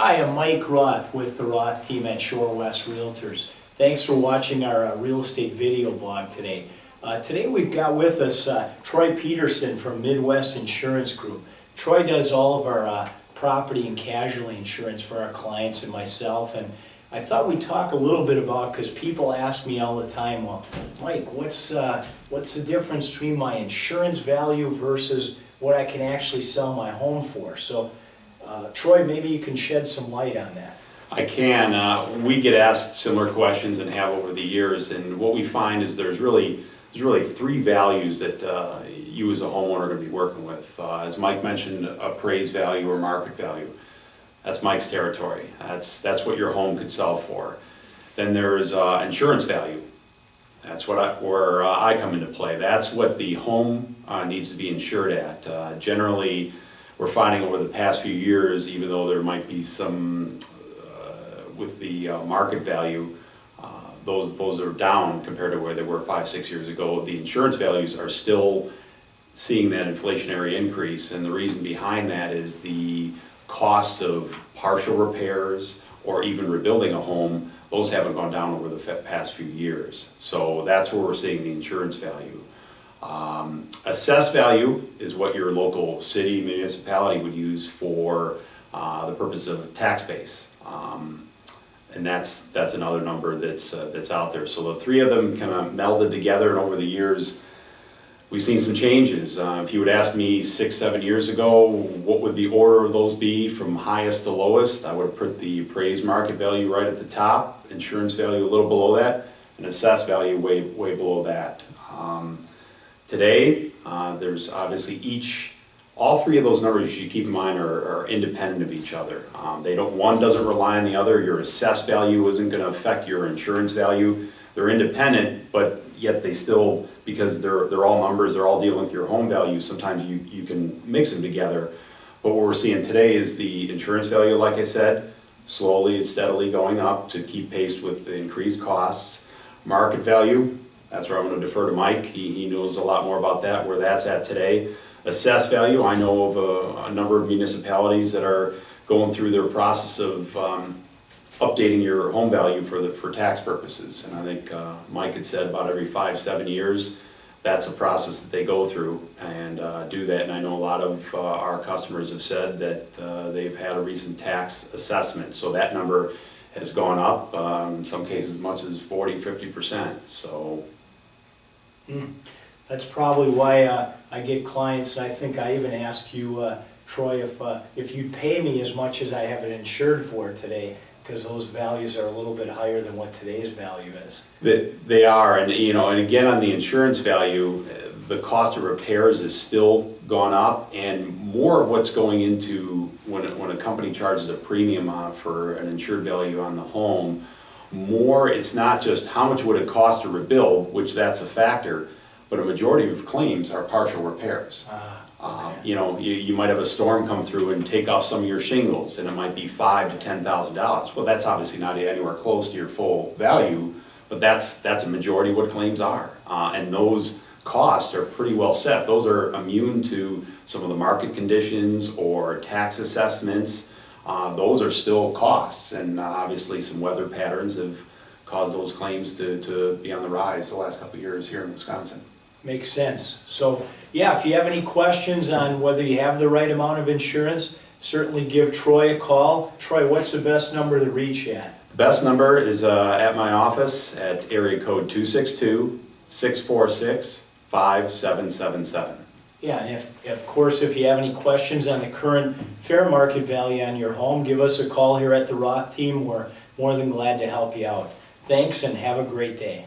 Hi, I'm Mike Roth with the Roth Team at Shorewest Realtors. Thanks for watching our real estate video blog today. Today we've got with us Troy Peterson from Midwest Insurance Group. Troy does all of our property and casualty insurance for our clients and myself, and I thought we'd talk a little bit about, because people ask me all the time, well, Mike, what's the difference between my insurance value versus what I can actually sell my home for? So Troy, maybe you can shed some light on that. I can. We get asked similar questions and have over the years, and what we find is there's really three values that you as a homeowner are going to be working with. As Mike mentioned, appraised value or market value. That's Mike's territory. That's what your home could sell for. Then there's insurance value. That's where I come into play. That's what the home needs to be insured at. Generally, we're finding over the past few years, even though there might be some with the market value, those are down compared to where they were 5-6 years ago. The insurance values are still seeing that inflationary increase, and the reason behind that is the cost of partial repairs or even rebuilding a home. Those haven't gone down over the past few years. So that's where we're seeing the insurance value. Assessed value is what your local city, municipality would use for the purpose of tax base. And that's another number that's out there. So the three of them kind of melded together, and over the years we've seen some changes. If you would ask me 6-7 years ago, what would the order of those be from highest to lowest, I would have put the appraised market value right at the top, insurance value a little below that, and assessed value way below that. Today, there's obviously all three of those numbers you should keep in mind are independent of each other. One doesn't rely on the other. Your assessed value isn't going to affect your insurance value. They're independent, but yet they still, because they're all numbers, they're all dealing with your home value, sometimes you can mix them together. But what we're seeing today is the insurance value, like I said, slowly and steadily going up to keep pace with the increased costs. Market value, that's where I'm going to defer to Mike. He knows a lot more about that, where that's at today. Assessed value, I know of a number of municipalities that are going through their process of updating your home value for tax purposes. And I think Mike had said about every 5-7 years, that's a process that they go through and do that. And I know a lot of our customers have said that they've had a recent tax assessment. So that number has gone up, in some cases as much as 40-50%. So. That's probably why I get clients, and I think I even asked you, Troy, if you'd pay me as much as I have it insured for today, because those values are a little bit higher than what today's value is. They are, and and again on the insurance value, the cost of repairs is still gone up, and more of what's going into when a company charges a premium for an insured value on the home, it's not just how much would it cost to rebuild, which that's a factor, but a majority of claims are partial repairs. Okay. You might have a storm come through and take off some of your shingles, and it might be $5,000 to $10,000. Well, that's obviously not anywhere close to your full value, but that's a majority of what claims are. And those costs are pretty well set. Those are immune to some of the market conditions or tax assessments. Those are still costs, and obviously some weather patterns have caused those claims to be on the rise the last couple of years here in Wisconsin. Makes sense. So yeah, if you have any questions on whether you have the right amount of insurance, certainly give Troy a call. Troy, what's the best number to reach at? The best number is at my office at area code 262-646-5777. Yeah, and of course, if you have any questions on the current fair market value on your home, give us a call here at the Roth Team. We're more than glad to help you out. Thanks, and have a great day.